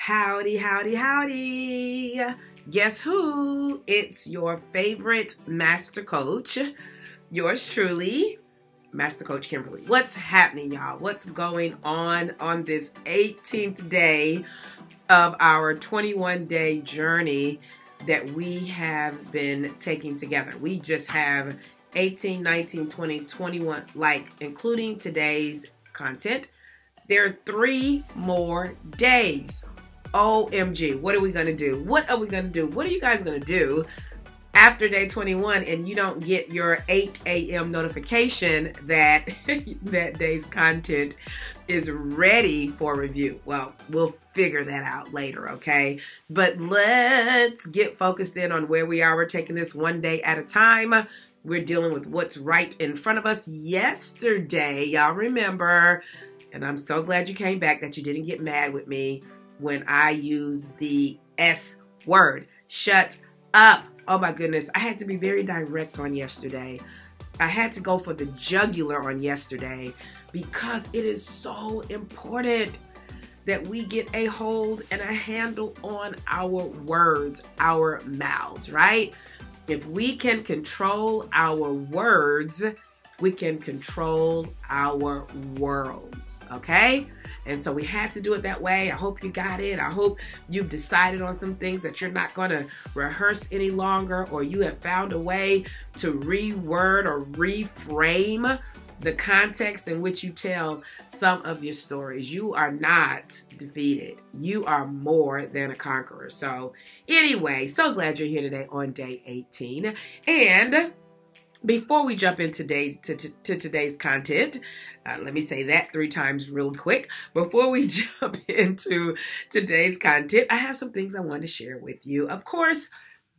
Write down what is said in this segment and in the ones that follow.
Howdy, howdy, howdy. Guess who? It's your favorite Master Coach, yours truly, Master Coach Kimberly. What's happening, y'all? What's going on this 18th day of our 21-day journey that we have been taking together? We just have 18, 19, 20, 21, like including today's content. There are 3 more days. OMG, what are we going to do? What are we going to do? What are you guys going to do after day 21 and you don't get your 8 a.m. notification that that day's content is ready for review? Well, we'll figure that out later, okay? But let's get focused in on where we are. We're taking this one day at a time. We're dealing with what's right in front of us. Yesterday, y'all remember, and I'm so glad you came back, that you didn't get mad with me when I used the S word. Shut up. Oh my goodness. I had to be very direct on yesterday. I had to go for the jugular on yesterday because it is so important that we get a hold and a handle on our words, our mouths, right? If we can control our words, we can control our worlds, okay? And so we had to do it that way. I hope you got it. I hope you've decided on some things that you're not going to rehearse any longer, or you have found a way to reword or reframe the context in which you tell some of your stories. You are not defeated. You are more than a conqueror. So anyway, so glad you're here today on day 18. And before we jump into today's content, let me say that 3 times real quick. Before we jump into today's content, I have some things I want to share with you. Of course,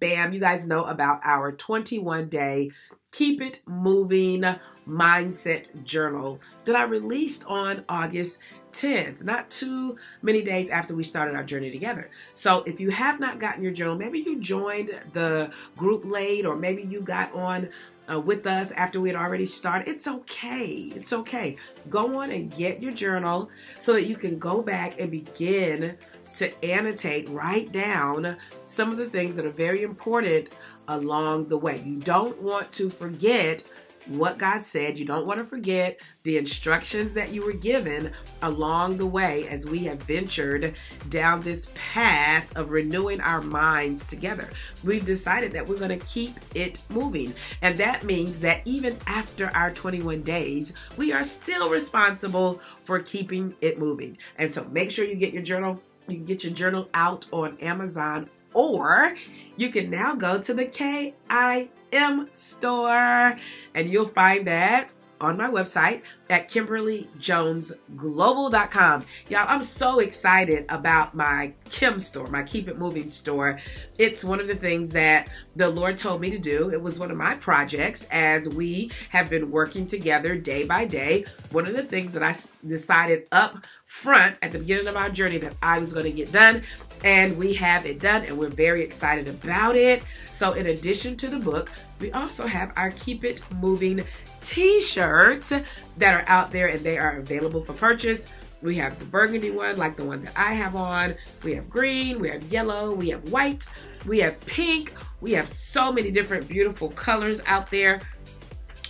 bam, you guys know about our 21-day Keep It Moving Mindset Journal that I released on August 10th, not too many days after we started our journey together. So if you have not gotten your journal, maybe you joined the group late, or maybe you got on with us after we had already started. It's okay. It's okay. Go on and get your journal so that you can go back and begin to annotate, write down some of the things that are very important along the way. You don't want to forget what God said. You don't want to forget the instructions that you were given along the way as we have ventured down this path of renewing our minds together. We've decided that we're going to keep it moving. And that means that even after our 21 days, we are still responsible for keeping it moving. And so make sure you get your journal. You can get your journal out on Amazon, or you can now go to the K.I.M store, and you'll find that on my website at KimberlyJonesGlobal.com. Y'all, I'm so excited about my K.I.M store, my Keep It Moving store. It's one of the things that the Lord told me to do. It was one of my projects as we have been working together day by day. One of the things that I decided up front at the beginning of our journey that I was going to get done, and we have it done, and we're very excited about it. So in addition to the book, we also have our Keep It Moving t-shirts that are out there, and they are available for purchase. We have the burgundy one, like the one that I have on. We have green, we have yellow, we have white, we have pink. We have so many different beautiful colors out there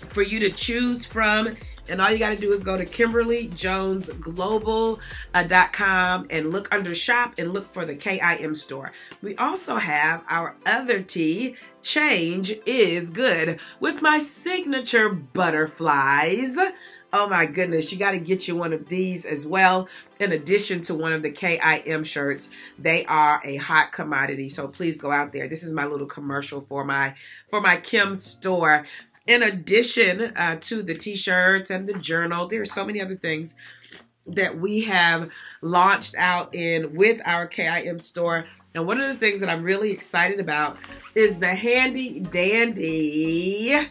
for you to choose from. And all you got to do is go to KimberlyJonesGlobal.com and look under shop and look for the K.I.M store. We also have our other tee, Change is Good, with my signature butterflies. Oh my goodness, you got to get you one of these as well. In addition to one of the K.I.M shirts, they are a hot commodity. So please go out there. This is my little commercial for my K.I.M store. In addition to the t-shirts and the journal, there are so many other things that we have launched out in with our K.I.M store. And one of the things that I'm really excited about is the handy dandy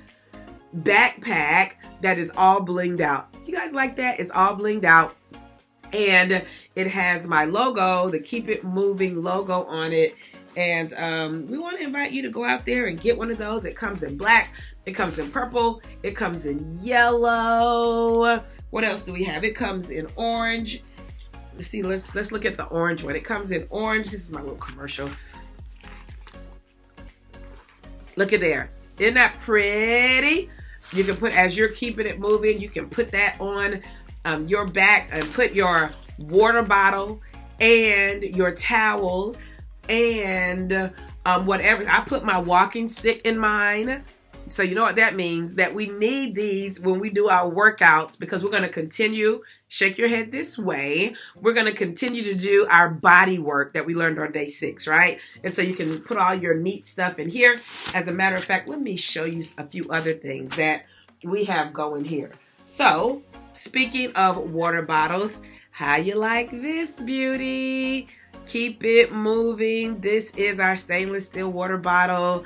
backpack that is all blinged out. You guys like that? It's all blinged out. And it has my logo, the Keep It Moving logo on it. And we want to invite you to go out there and get one of those. It comes in black. It comes in purple. It comes in yellow. What else do we have? It comes in orange. You see, let's look at the orange one. It comes in orange. This is my little commercial. Look at there. Isn't that pretty? You can put, as you're keeping it moving, you can put that on your back and put your water bottle and your towel and whatever. I put my walking stick in mine. So you know what that means, that we need these when we do our workouts, because we're going to continue, shake your head this way, we're going to continue to do our body work that we learned on day 6, right? And so you can put all your neat stuff in here. As a matter of fact, let me show you a few other things that we have going here. So speaking of water bottles, how you like this beauty? Keep it moving. This is our stainless steel water bottle.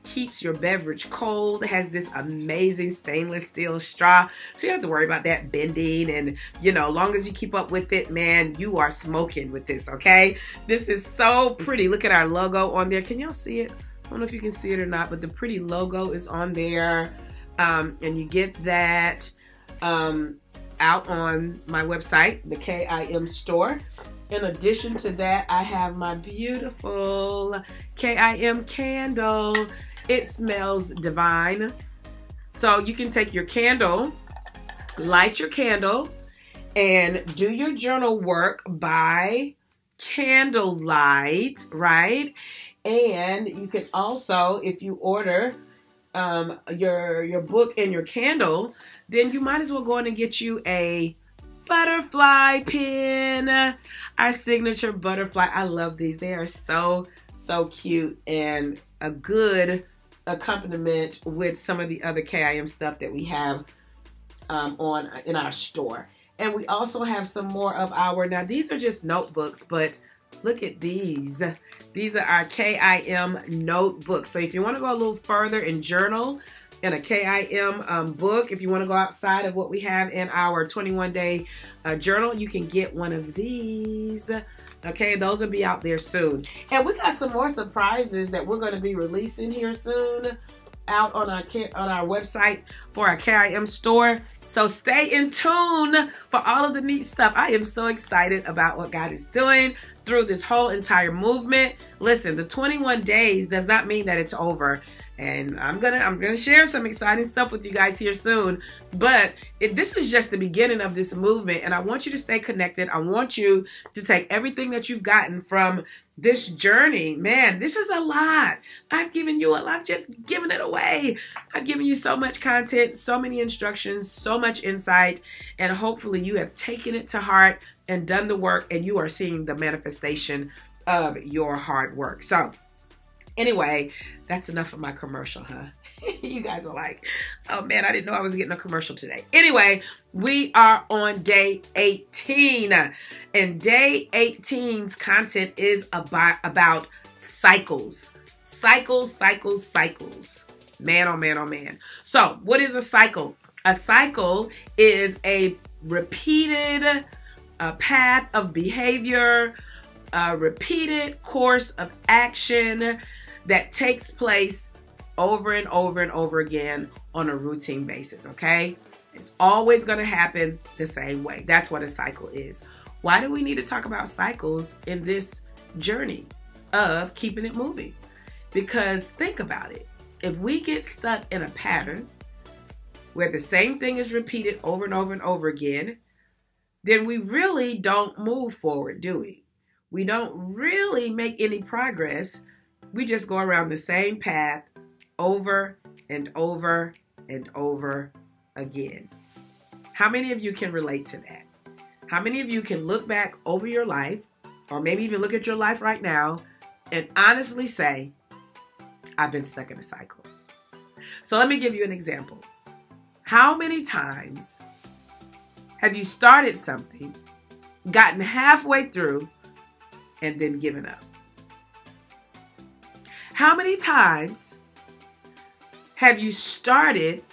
Keeps your beverage cold. Has this amazing stainless steel straw, so you don't have to worry about that bending. And you know, long as you keep up with it, man, you are smoking with this. Okay, this is so pretty. Look at our logo on there. Can y'all see it? I don't know if you can see it or not, but the pretty logo is on there, and you get that out on my website, the K.I.M store. In addition to that, I have my beautiful K.I.M candle. It smells divine. So you can take your candle, light your candle, and do your journal work by candlelight, right? And you can also, if you order your book and your candle, then you might as well go in and get you a butterfly pin, our signature butterfly. I love these. They are so cute and a good accompaniment with some of the other K.I.M stuff that we have in our store. And we also have some more of our, now these are just notebooks, but look at these. These are our K.I.M notebooks. So if you want to go a little further and journal in a K.I.M book, if you want to go outside of what we have in our 21-day journal, you can get one of these. Okay, those will be out there soon. And we got some more surprises that we're going to be releasing here soon out on our website for our K.I.M store. So stay in tune for all of the neat stuff. I am so excited about what God is doing through this whole entire movement. Listen, the 21 days does not mean that it's over. And I'm gonna share some exciting stuff with you guys here soon. But this is just the beginning of this movement, and I want you to stay connected. I want you to take everything that you've gotten from this journey. Man, this is a lot. I've given you a lot. I've just given it away. I've given you so much content, so many instructions, so much insight, and hopefully you have taken it to heart and done the work, and you are seeing the manifestation of your hard work. So anyway, that's enough of my commercial, huh? You guys are like, oh man, I didn't know I was getting a commercial today. Anyway, we are on day 18. And day 18's content is about cycles. Cycles. Man, oh man, oh man. So what is a cycle? A cycle is a repeated path of behavior, a repeated course of action that takes place over and over and over again on a routine basis, okay? It's always going to happen the same way. That's what a cycle is. Why do we need to talk about cycles in this journey of keeping it moving? Because think about it. If we get stuck in a pattern where the same thing is repeated over and over and over again, then we really don't move forward, do we? We don't really make any progress. We just go around the same path over and over and over again. How many of you can relate to that? How many of you can look back over your life, or maybe even look at your life right now, and honestly say, I've been stuck in a cycle? So let me give you an example. How many times have you started something, gotten halfway through, and then given up? How many times have you started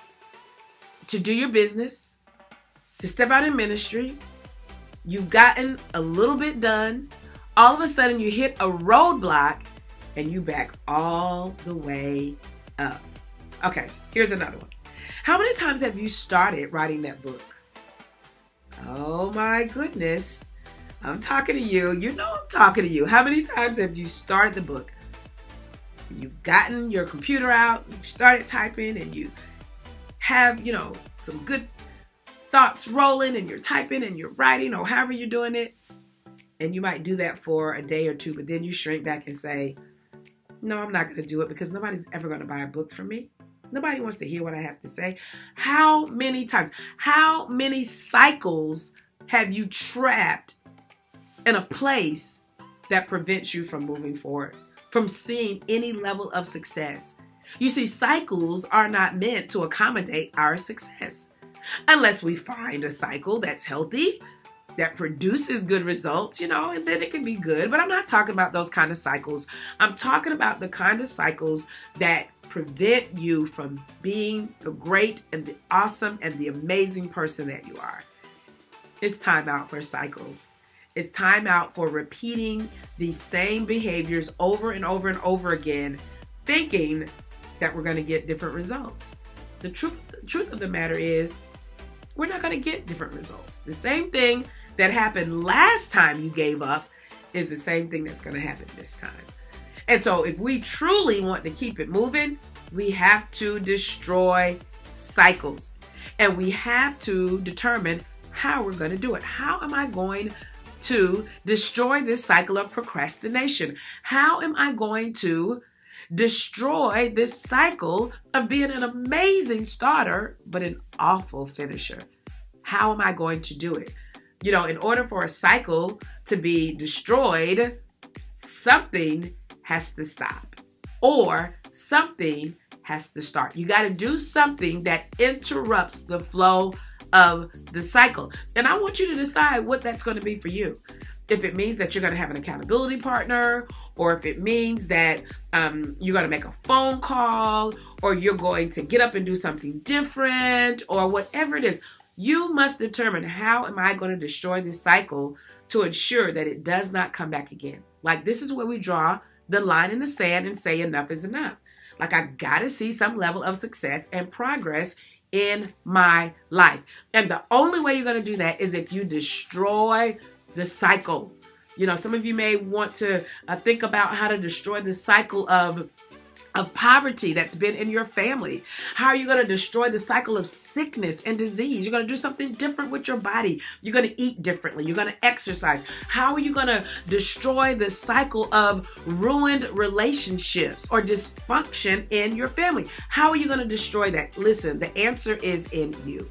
to do your business, to step out in ministry, you've gotten a little bit done, all of a sudden you hit a roadblock and you back all the way up? Okay, here's another one. How many times have you started writing that book? Oh my goodness. I'm talking to you. You know I'm talking to you. How many times have you started the book? You've gotten your computer out, you started typing, and you have, some good thoughts rolling, and you're typing and you're writing, or however you're doing it. And you might do that for a day or two, but then you shrink back and say, no, I'm not going to do it because nobody's ever going to buy a book from me. Nobody wants to hear what I have to say. How many times, how many cycles have you trapped in a place that prevents you from moving forward, from seeing any level of success? You see, cycles are not meant to accommodate our success. Unless we find a cycle that's healthy, that produces good results, and then it can be good. But I'm not talking about those kind of cycles. I'm talking about the kind of cycles that prevent you from being the great and the awesome and the amazing person that you are. It's time out for cycles. It's time out for repeating these same behaviors over and over and over again, thinking that we're going to get different results. The truth of the matter is, we're not going to get different results. The same thing that happened last time you gave up is the same thing that's going to happen this time. And so if we truly want to keep it moving, we have to destroy cycles. And we have to determine how we're going to do it. How am I going to destroy this cycle of procrastination? How am I going to destroy this cycle of being an amazing starter, but an awful finisher? How am I going to do it? In order for a cycle to be destroyed, something has to stop or something has to start. You got to do something that interrupts the flow of the cycle. And I want you to decide what that's going to be for you. If it means that you're going to have an accountability partner, or if it means that you're going to make a phone call, or you're going to get up and do something different, or whatever it is, you must determine, how am I going to destroy this cycle to ensure that it does not come back again? Like, this is where we draw the line in the sand and say enough is enough. Like, I got to see some level of success and progress in my life. And the only way you're going to do that is if you destroy the cycle. Some of you may want to think about how to destroy the cycle of poverty that's been in your family. How are you going to destroy the cycle of sickness and disease? You're going to do something different with your body. You're going to eat differently. You're going to exercise. How are you going to destroy the cycle of ruined relationships or dysfunction in your family? How are you going to destroy that? Listen, the answer is in you.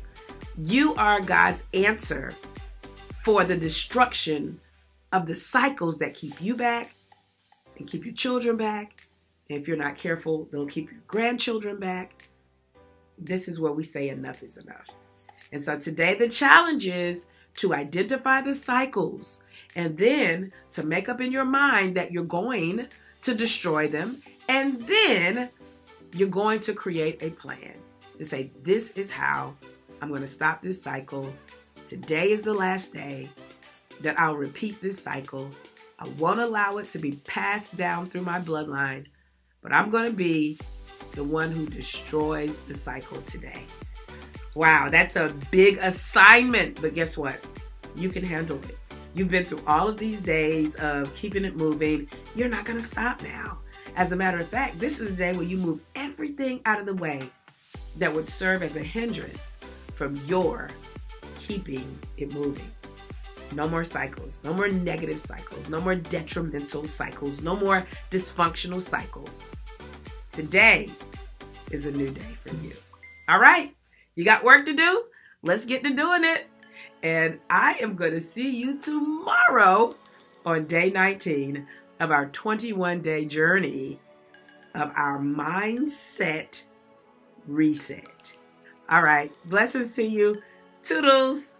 You are God's answer for the destruction of the cycles that keep you back and keep your children back. And if you're not careful, they'll keep your grandchildren back. This is where we say enough is enough. And so today the challenge is to identify the cycles and then to make up in your mind that you're going to destroy them. And then you're going to create a plan to say, this is how I'm going to stop this cycle. Today is the last day that I'll repeat this cycle. I won't allow it to be passed down through my bloodline, but I'm going to be the one who destroys the cycle today. Wow, that's a big assignment, but guess what? You can handle it. You've been through all of these days of keeping it moving. You're not going to stop now. As a matter of fact, this is the day where you move everything out of the way that would serve as a hindrance from your keeping it moving. No more cycles, no more negative cycles, no more detrimental cycles, no more dysfunctional cycles. Today is a new day for you. All right, you got work to do? Let's get to doing it. And I am going to see you tomorrow on day 19 of our 21-day journey of our mindset reset. All right, blessings to you. Toodles.